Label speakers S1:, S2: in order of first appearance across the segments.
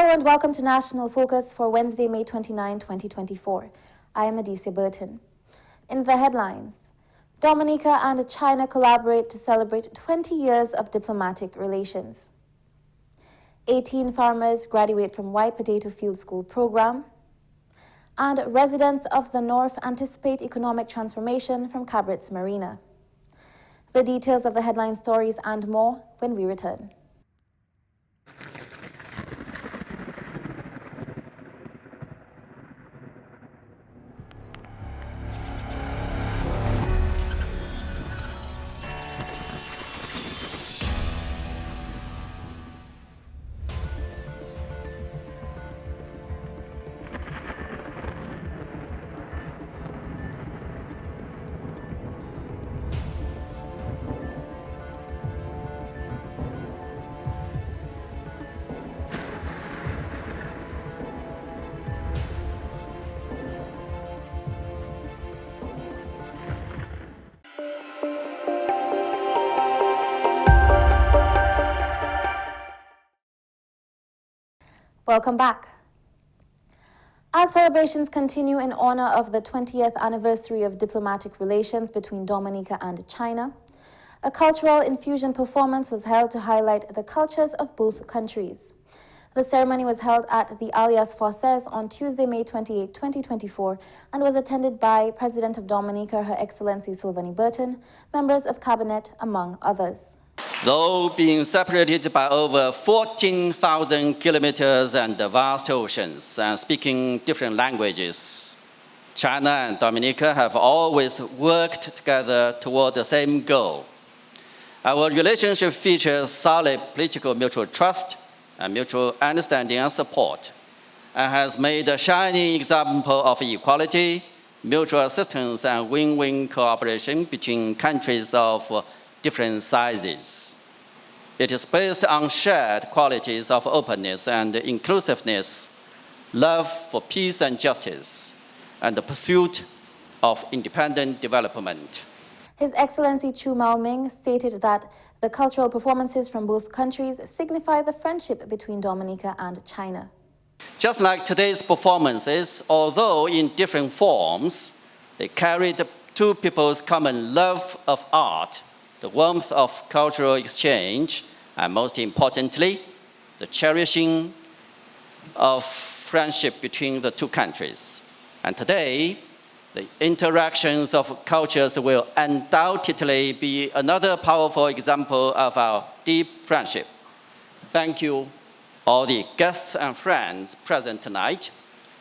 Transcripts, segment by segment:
S1: Hello and welcome to National Focus for Wednesday, May 29, 2024. I am Adicia Burton. In the headlines, Dominica and China collaborate to celebrate 20 years of diplomatic relations. 18 farmers graduate from White Potato Field School program. And residents of the North anticipate economic transformation from Cabrits Marina. The details of the headline stories and more when we return. Welcome back. As celebrations continue in honor of the 20th anniversary of diplomatic relations between Dominica and China, a cultural infusion performance was held to highlight the cultures of both countries. The ceremony was held at the Alias Forces on Tuesday, May 28, 2024, and was attended by President of Dominica, Her Excellency Sylvanie Burton, members of Cabinet, among others.
S2: Though being separated by over 14,000 kilometers and vast oceans and speaking different languages, China and Dominica have always worked together toward the same goal. Our relationship features solid political mutual trust and mutual understanding and support, and has made a shining example of equality, mutual assistance, and win-win cooperation between countries of different sizes. It is based on shared qualities of openness and inclusiveness, love for peace and justice, and the pursuit of independent development.
S1: His Excellency Chu Mao-ming stated that the cultural performances from both countries signify the friendship between Dominica and China.
S2: Just like today's performances, although in different forms, they carry the two people's common love of art, the warmth of cultural exchange, and most importantly, the cherishing of friendship between the two countries. And today, the interactions of cultures will undoubtedly be another powerful example of our deep friendship. Thank you, all the guests and friends present tonight.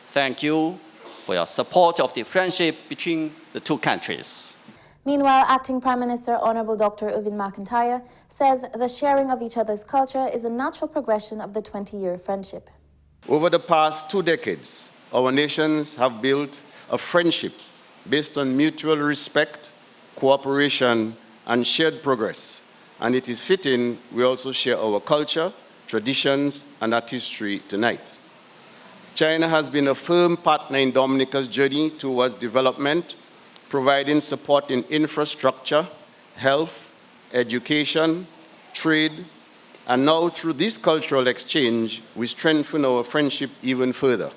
S2: Thank you for your support of the friendship between the two countries.
S1: Meanwhile, Acting Prime Minister Honorable Dr. Irvin McIntyre says the sharing of each other's culture is a natural progression of the 20-year friendship.
S3: Over the past 2 decades, our nations have built a friendship based on mutual respect, cooperation, and shared progress. And it is fitting we also share our culture, traditions, and art history tonight. China has been a firm partner in Dominica's journey towards development, providing support in infrastructure, health, education, trade, and now through this cultural exchange, we strengthen our friendship even further.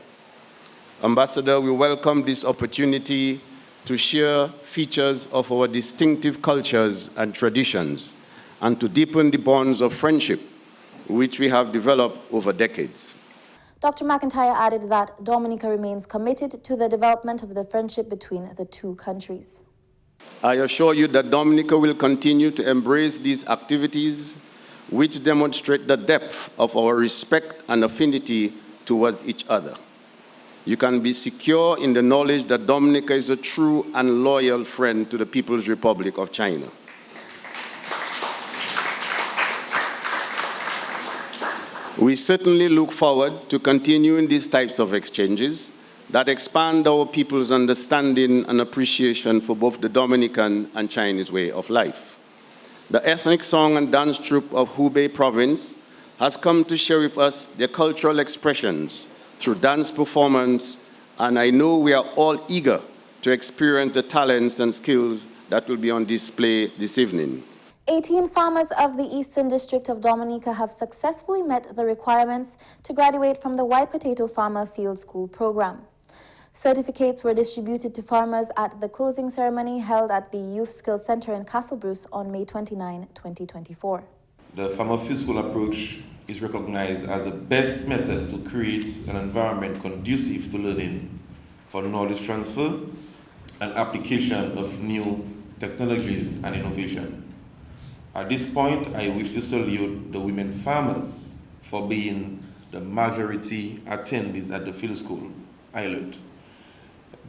S3: Ambassador, we welcome this opportunity to share features of our distinctive cultures and traditions, and to deepen the bonds of friendship which we have developed over decades.
S1: Dr. McIntyre added that Dominica remains committed to the development of the friendship between the two countries.
S3: I assure you that Dominica will continue to embrace these activities which demonstrate the depth of our respect and affinity towards each other. You can be secure in the knowledge that Dominica is a true and loyal friend to the People's Republic of China. We certainly look forward to continuing these types of exchanges that expand our people's understanding and appreciation for both the Dominican and Chinese way of life. The ethnic song and dance troupe of Hubei province has come to share with us their cultural expressions through dance performance, and I know we are all eager to experience the talents and skills that will be on display this evening.
S1: 18 farmers of the Eastern District of Dominica have successfully met the requirements to graduate from the White Potato Farmer Field School program. Certificates were distributed to farmers at the closing ceremony held at the Youth Skills Center in Castle Bruce on May 29, 2024.
S4: The Farmer Field School approach is recognized as the best method to create an environment conducive to learning for knowledge transfer and application of new technologies and innovation. At this point, I wish to salute the women farmers for being the majority attendees at the field school island.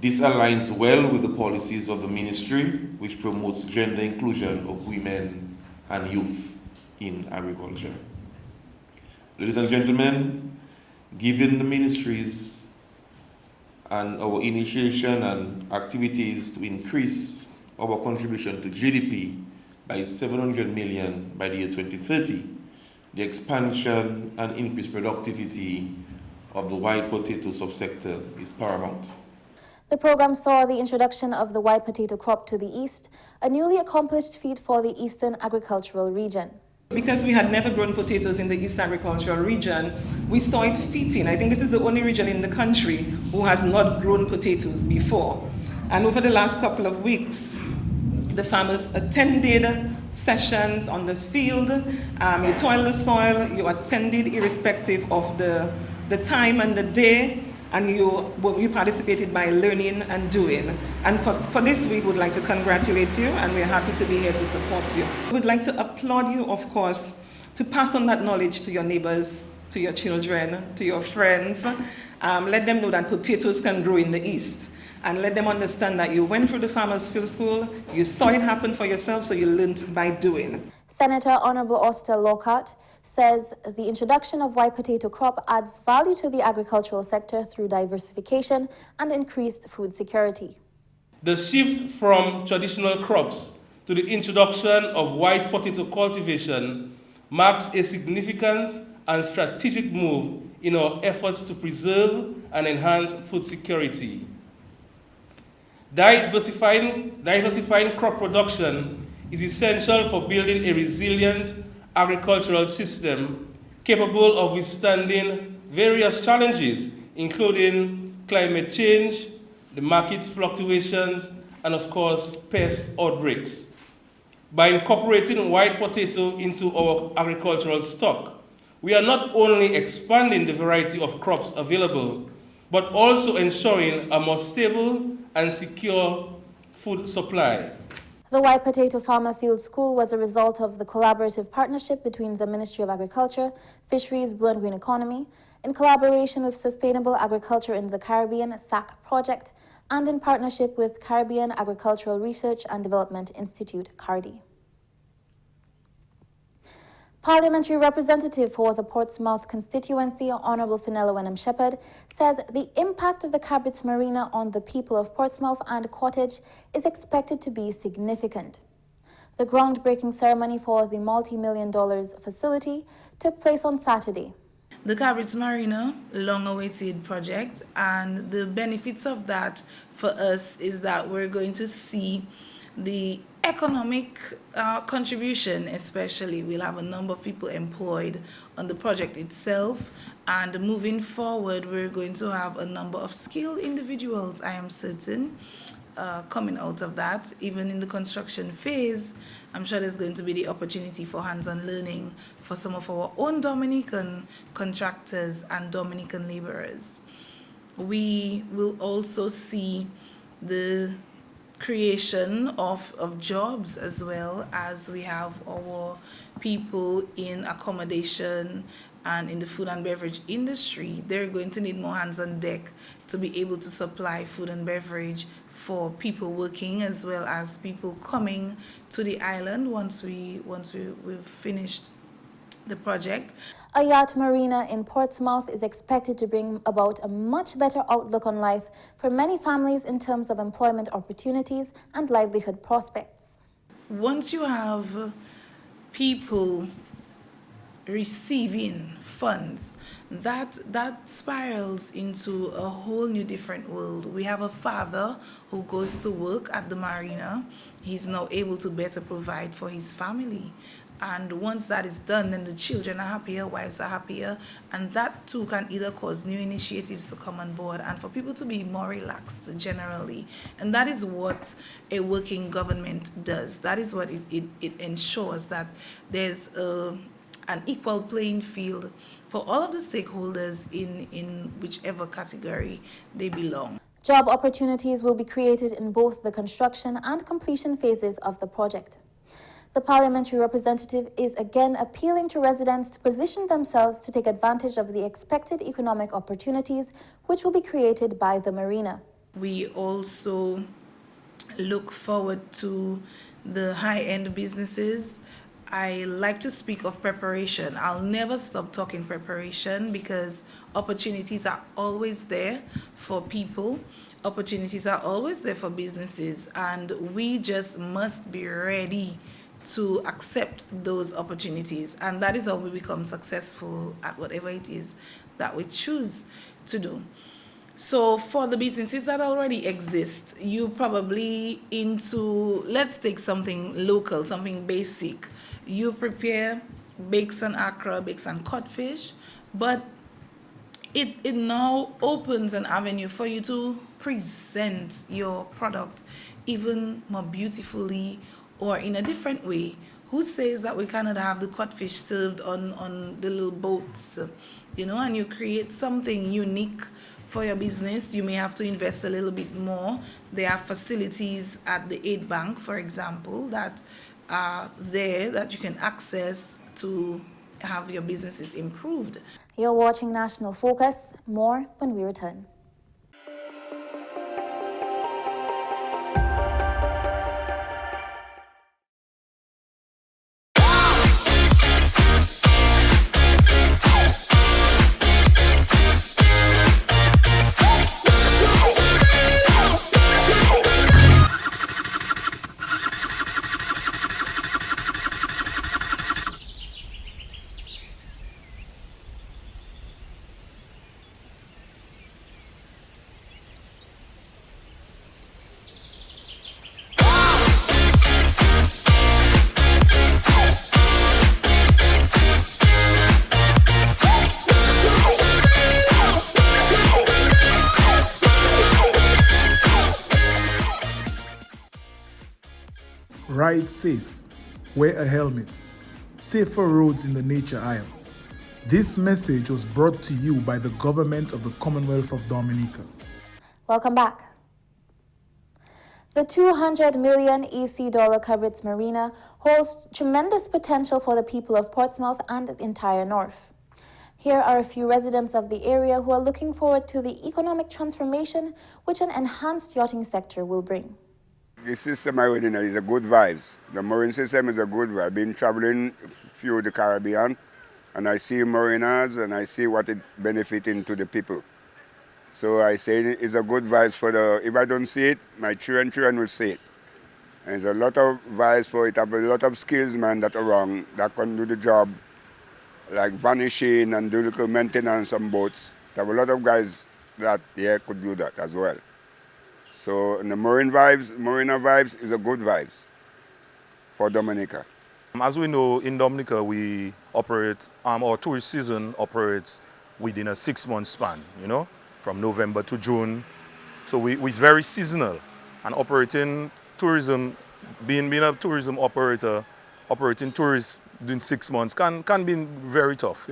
S4: This aligns well with the policies of the ministry, which promotes gender inclusion of women and youth in agriculture. Ladies and gentlemen, given the ministries and our initiation and activities to increase our contribution to GDP by 700 million by the year 2030, the expansion and increased productivity of the white potato subsector is paramount.
S1: The program saw the introduction of the white potato crop to the east, a newly accomplished feat for the Eastern agricultural region.
S5: Because we had never grown potatoes in the East agricultural region, we saw it fitting. I think this is the only region in the country who has not grown potatoes before. And over the last couple of weeks, the farmers attended sessions on the field. You toiled the soil, you attended irrespective of the time and the day, and you participated by learning and doing. And for this, we would like to congratulate you, and we're happy to be here to support you. We would like to applaud you, of course, to pass on that knowledge to your neighbors, to your children, to your friends. Let them know that potatoes can grow in the East. And let them understand that you went through the Farmers Field School, you saw it happen for yourself, so you learned by doing.
S1: Senator Honorable Auster Lockhart says the introduction of white potato crop adds value to the agricultural sector through diversification and increased food security.
S6: The shift from traditional crops to the introduction of white potato cultivation marks a significant and strategic move in our efforts to preserve and enhance food security. Diversifying crop production is essential for building a resilient agricultural system capable of withstanding various challenges, including climate change, the market fluctuations, and of course, pest outbreaks. By incorporating white potato into our agricultural stock, we are not only expanding the variety of crops available, but also ensuring a more stable and secure food supply.
S1: The White Potato Farmer Field School was a result of the collaborative partnership between the Ministry of Agriculture, Fisheries, Blue and Green Economy, in collaboration with Sustainable Agriculture in the Caribbean (SAC) project, and in partnership with Caribbean Agricultural Research and Development Institute, CARDI. Parliamentary representative for the Portsmouth constituency, Honourable Fenella Wenham Shepherd, says the impact of the Cabrits Marina on the people of Portsmouth and Cottage is expected to be significant. The groundbreaking ceremony for the multi-million-dollar facility took place on Saturday.
S7: The Cabrits Marina, long-awaited project, and the benefits of that for us is that we're going to see the economic contribution, especially. We'll have a number of people employed on the project itself, and moving forward, we're going to have a number of skilled individuals, I am certain, coming out of that. Even in the construction phase, I'm sure there's going to be the opportunity for hands-on learning for some of our own Dominican contractors and Dominican laborers. We will also see the creation of jobs, as well as we have our people in accommodation and in the food and beverage industry. They're going to need more hands on deck to be able to supply food and beverage for people working, as well as people coming to the island once we've finished the project.
S1: A yacht marina in Portsmouth is expected to bring about a much better outlook on life for many families in terms of employment opportunities and livelihood prospects.
S7: Once you have people receiving funds, that spirals into a whole new different world. We have a father who goes to work at the marina. He's now able to better provide for his family. And once that is done, then the children are happier, wives are happier, and that too can either cause new initiatives to come on board and for people to be more relaxed generally. And that is what a working government does. That is what it ensures, that there's an equal playing field for all of the stakeholders in whichever category they belong.
S1: Job opportunities will be created in both the construction and completion phases of the project. The parliamentary representative is again appealing to residents to position themselves to take advantage of the expected economic opportunities which will be created by the marina.
S7: We also look forward to the high-end businesses. I like to speak of preparation. I'll never stop talking preparation because opportunities are always there for people. Opportunities are always there for businesses, and we just must be ready to accept those opportunities, and that is how we become successful at whatever it is that we choose to do. So for the businesses that already exist, you probably into, let's take something local, something basic. You prepare bakes and akra, bakes and codfish, but it now opens an avenue for you to present your product even more beautifully or in a different way. Who says that we cannot have the codfish served on the little boats, and you create something unique for your business? You may have to invest a little bit more. There are facilities at the Aid Bank, for example, that are there that you can access to have your businesses improved.
S1: You're watching National Focus. More when we return.
S8: Ride safe, wear a helmet, safer roads in the nature aisle. This message was brought to you by the government of the Commonwealth of Dominica.
S1: Welcome back. The $200 million EC Cabrits Marina holds tremendous potential for the people of Portsmouth and the entire North. Here are a few residents of the area who are looking forward to the economic transformation which an enhanced yachting sector will bring.
S9: The system I went in is a good vibes. The marine system is a good vibe. I've been traveling through the Caribbean and I see marinas and I see what it benefiting to the people. So I say it's a good vibes for if I don't see it, my children will see it. And there's a lot of vibes for it. I have a lot of skills man that are wrong that can do the job, like vanishing and do little maintenance on boats. There have a lot of guys that could do that as well. So in the marina vibes is a good vibes for Dominica.
S10: As we know, in Dominica, we operate, our tourist season operates within a 6-month span, from November to June. So we're very seasonal, and operating tourism, being a tourism operator, operating tourists during 6 months can be very tough,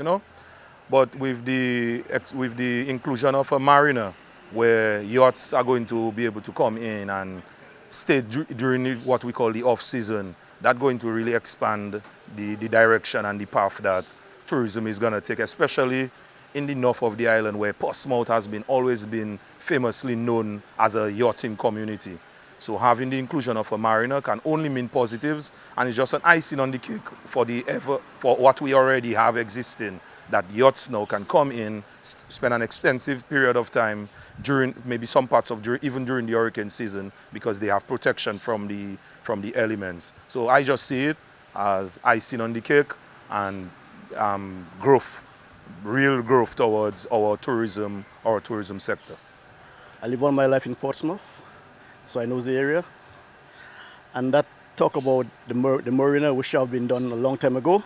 S10: But with the inclusion of a marina, where yachts are going to be able to come in and stay during what we call the off-season, that's going to really expand the direction and the path that tourism is going to take, especially in the north of the island where Portsmouth has always been famously known as a yachting community. So having the inclusion of a marina can only mean positives, and it's just an icing on the cake for what we already have existing, that yachts now can come in, spend an extensive period of time during maybe some parts of even during the hurricane season, because they have protection from the elements. So I just see it as icing on the cake, and growth, real growth towards our tourism sector.
S11: I live all my life in Portsmouth, so I know the area. And that talk about the marina, which should have been done a long time ago.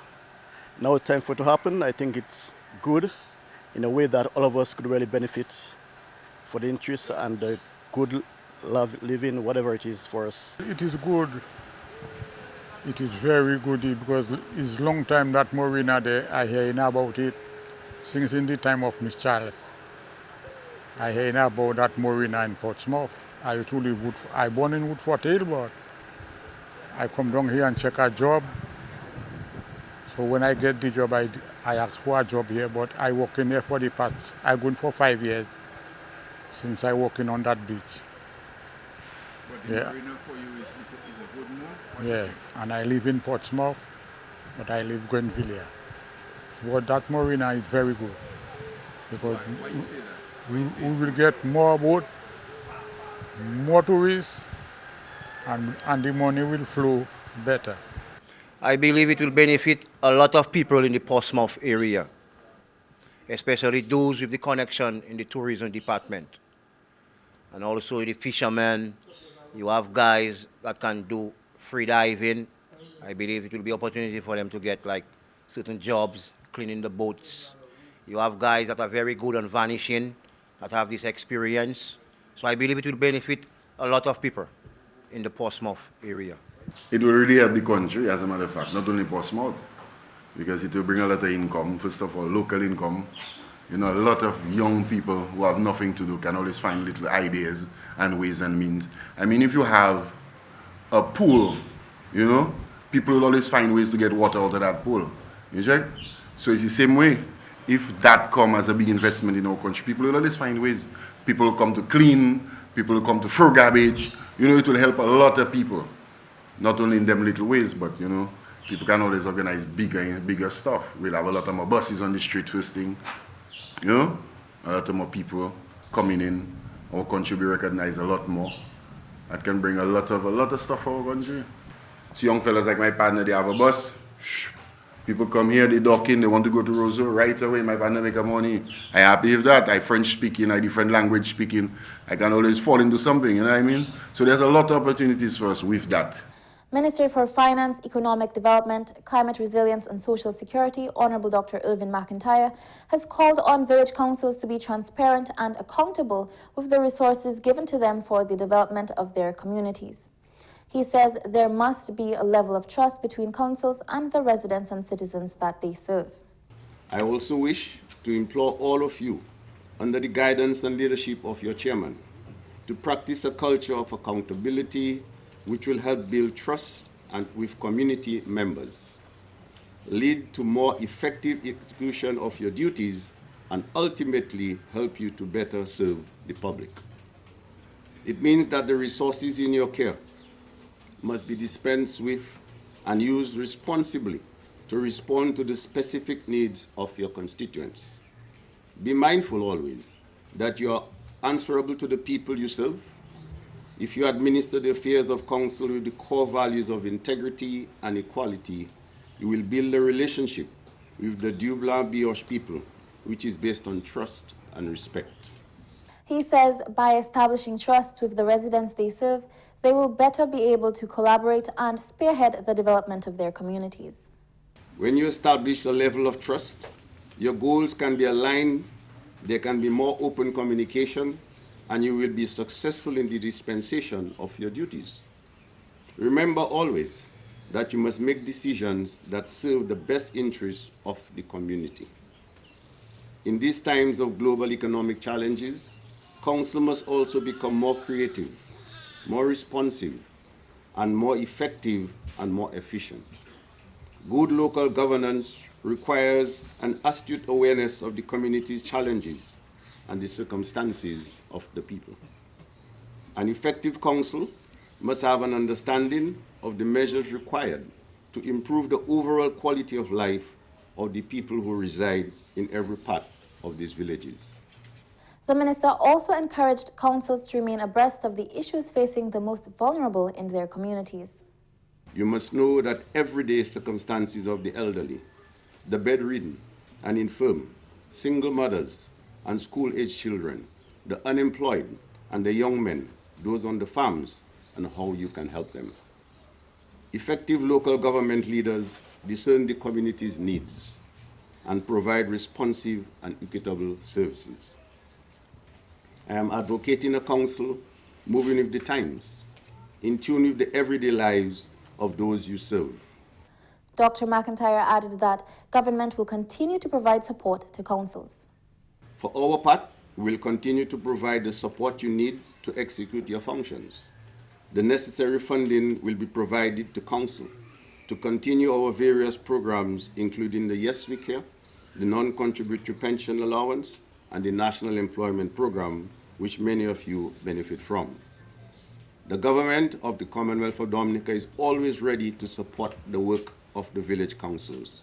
S11: Now it's time for it to happen. I think it's good in a way that all of us could really benefit for the interest and the good living, whatever it is for us.
S12: It is good. It is very good because it's long time that marina there, I hear about it since in the time of Miss Charles. I hear about that marina in Portsmouth. I used to live I born in Woodford Hill, but I come down here and check a job. So when I get the job, I ask for a job here, but I work in here for the past, I going for 5 years since I working on that beach.
S3: But the marina for you is a good move?
S12: Yeah, and I live in Portsmouth, but I live Grenville. But that marina is very good because
S3: why you say that?
S12: we will get more boat, more tourists, and the money will flow better.
S13: I believe it will benefit a lot of people in the Portsmouth area, especially those with the connection in the tourism department. And also the fishermen, you have guys that can do free diving. I believe it will be an opportunity for them to get like certain jobs, cleaning the boats. You have guys that are very good on vanishing, that have this experience. So I believe it will benefit a lot of people in the Portsmouth area.
S14: It will really help the country, as a matter of fact, not only Portsmouth, because it will bring a lot of income. First of all, local income. You know, a lot of young people who have nothing to do can always find little ideas and ways and means. I mean, if you have a pool, you know, people will always find ways to get water out of that pool. You check? So it's the same way. If that comes as a big investment in our country, people will always find ways. People will come to clean, people will come to throw garbage. You know, it will help a lot of people. Not only in them little ways, but, you know, people can always organize bigger stuff. We'll have a lot of more buses on the street first thing. You know, a lot of more people coming in. Our country will be recognized a lot more. That can bring a lot of stuff for our country. So young fellas like my partner, they have a bus. People come here, they dock in, they want to go to Roseau. Right away, my partner make a money. I happy with that. I French speaking, I different language speaking. I can always fall into something, you know what I mean? So there's a lot of opportunities for us with that.
S1: Minister for Finance, Economic Development, Climate Resilience and Social Security, Honourable Dr. Irvin McIntyre, has called on village councils to be transparent and accountable with the resources given to them for the development of their communities. He says there must be a level of trust between councils and the residents and citizens that they serve.
S3: I also wish to implore all of you, under the guidance and leadership of your chairman, to practice a culture of accountability which will help build trust and with community members, lead to more effective execution of your duties, and ultimately help you to better serve the public. It means that the resources in your care must be dispensed with and used responsibly to respond to the specific needs of your constituents. Be mindful always that you are answerable to the people you serve. If you administer the affairs of council with the core values of integrity and equality, you will build a relationship with the Dubla Bioche people, which is based on trust and respect.
S1: He says by establishing trust with the residents they serve, they will better be able to collaborate and spearhead the development of their communities.
S3: When you establish a level of trust, your goals can be aligned, there can be more open communication, and you will be successful in the dispensation of your duties. Remember always that you must make decisions that serve the best interests of the community. In these times of global economic challenges, council must also become more creative, more responsive, and more effective and more efficient. Good local governance requires an astute awareness of the community's challenges and the circumstances of the people. An effective council must have an understanding of the measures required to improve the overall quality of life of the people who reside in every part of these villages.
S1: The minister also encouraged councils to remain abreast of the issues facing the most vulnerable in their communities.
S3: You must know that everyday circumstances of the elderly, the bedridden and infirm, single mothers and school-aged children, the unemployed and the young men, those on the farms, and how you can help them. Effective local government leaders discern the community's needs and provide responsive and equitable services. I am advocating a council moving with the times, in tune with the everyday lives of those you serve.
S1: Dr. McIntyre added that government will continue to provide support to councils.
S3: For our part, we will continue to provide the support you need to execute your functions. The necessary funding will be provided to council to continue our various programs, including the Yes We Care, the non-contributory pension allowance, and the National Employment Program, which many of you benefit from. The government of the Commonwealth of Dominica is always ready to support the work of the village councils.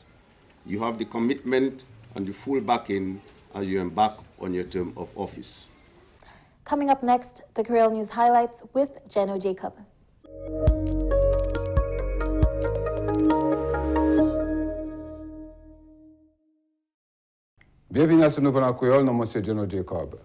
S3: You have the commitment and the full backing as you embark on your term of office.
S1: Coming up next, the Creole News highlights with Jeno Jacob.
S15: Bienvenue à ce nouvel en créole, nom monsieur Gis Jacob.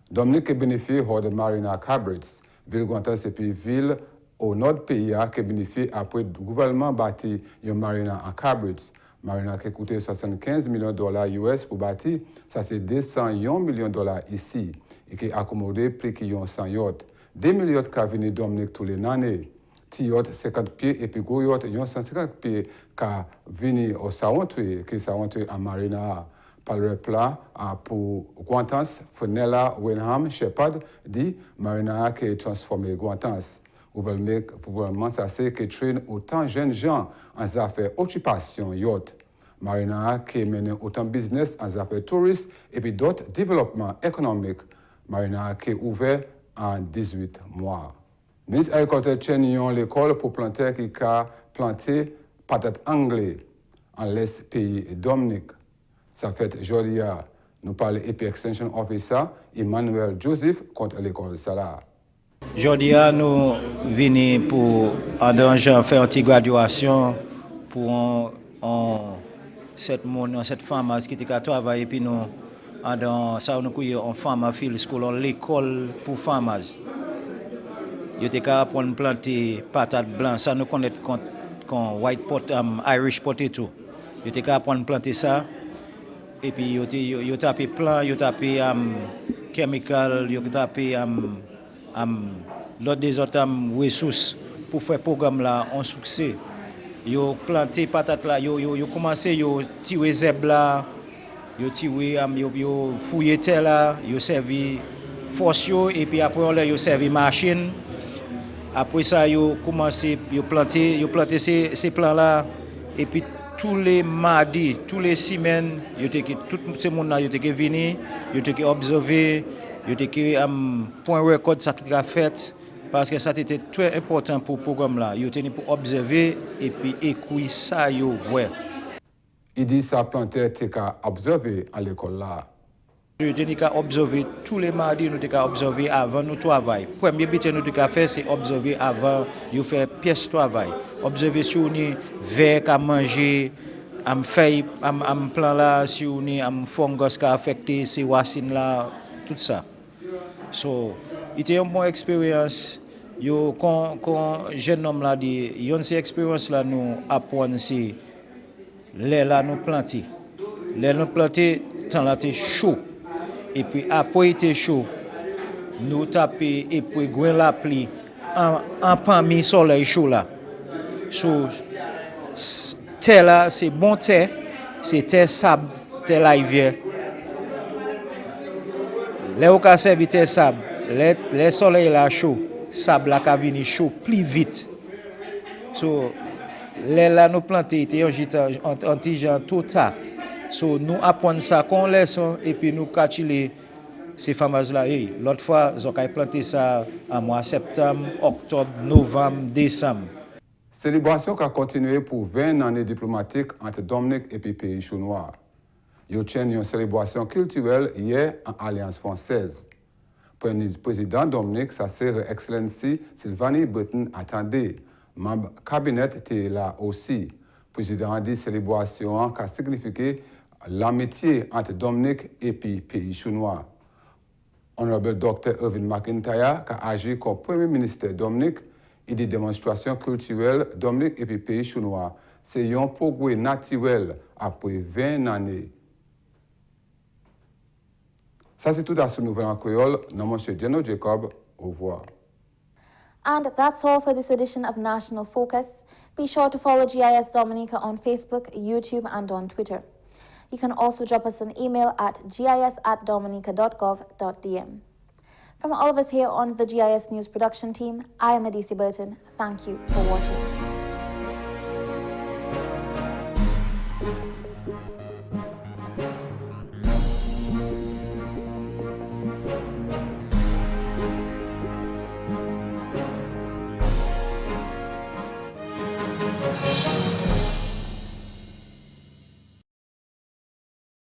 S15: Dominique bénéficie de Marina Cabrits, ville Guantas et puis ville au nord pays qui bénéficie après le gouvernement bâti une marina en Cabrits. Marina qui coûtait 75 millions de dollars US pour bâtir, ça c'est 201 millions de dollars ici et qui accommodé plus que 100 yachts. 2 000 yachts qui viennent Dominique tous les années. Petit yacht 50 pieds et puis gros yacht 150 pieds qui viennent au Sawantué, qui Sawantué en Marina. Par le plat pour Guantas, Fenella, Wenham, Shepard, dit Marina qui est transformée Guantas. Gouvernement, ça c'est qui traîne autant de jeunes gens en affaires occupation yacht. Marina qui mène autant de business en affaires touristes et puis d'autres développements économiques. Marina qui est ouvert en 18 mois. Ministre agriculture tient l'école pour planter qui a planté patates anglais en l'est pays Dominique. Ça fait aujourd'hui, nous parlons EP Extension Officer Emmanuel Joseph contre l'école Salah.
S16: Aujourd'hui, nous venons pour faire une graduation pour cette femme qui a travaillé puis nous dans ça nous une femme field school l'école pour femmes. Ils étaient capables de planter patates blanches, ça nous connaît comme white Irish potato. Ils étaient capables de planter ça. Et puis, ils ont tapé plan, ils ont tapé chemical, ils ont tapé l'autre des autres ressources pour faire le programme là en succès. Ils ont planté patates là, ils ont commencé, ils ont tiré zèbre là, ils ont tiré, ils ont fouillé terre là, ils ont servi force et puis après ils ont servi machine. Après ça, ils ont commencé, ils ont planté ces plants là et puis tous les mardis, tous les semaines, tout ce monde-là, ils étaient venus, ils étaient observés, ils étaient point record ça qui a fait, parce que ça était très important pour le programme-là. Ils étaient pour observer et puis écouter ça, ils voient.
S15: Il dit ça planté, tu as observé à l'école là.
S16: Nous avons observé tous les mardis, nous avons observé avant nous travail. Le premier but que nous avons fait, c'est observer avant de faire pièce de travail. Observer si on est verre à manger, am feuille, am plan là, si on est am fungus qui a affecté ces racines là, tout ça. So, c'était une bonne expérience. Quand jeune homme là dit, il y a une expérience là nous apprendre c'est les là nous planter. Les nous planter tant là c'est chaud. Et puis après il était chaud, nous taper et puis grain la pluie en parmi soleil chaud là. So, terre là c'est bon terre, c'est terre sable, terre la rivière. Les au cas servi terre sable, les soleil là chaud, sable là ka vini chaud plus vite. So les là nous planter était en tigeant tout ça. So, nous apprenons ça qu'on laisse et puis nous catchons ces fameuses-là. L'autre fois, ils ont planté ça en mois septembre, octobre, novembre, décembre.
S15: Célébration qui a continué pour 20 années diplomatiques entre Dominique et puis pays chinois. Ils ont tenu une célébration culturelle hier en Alliance française. Pour le président Dominique, sa sœur Excellency Sylvanie Burton attendait. Membre cabinet était là aussi. Président dit célébration qui a signifié l'amitié entre Dominique et puis pays chinois. Honorable Dr. Irvin McIntyre qui a agi comme Premier ministre Dominique et des démonstrations culturelles Dominique et puis pays chinois. C'est un progrès naturel après 20 années. Ça, c'est tout à ce nouvel en créole. Non, mon cher Geno Jacob, au revoir.
S1: And that's all for this edition of National Focus. Be sure to follow GIS Dominica on Facebook, YouTube, and on Twitter. You can also drop us an email at gis@dominica.gov.dm. From all of us here on the GIS News production team, I am Adicia Burton. Thank you for watching.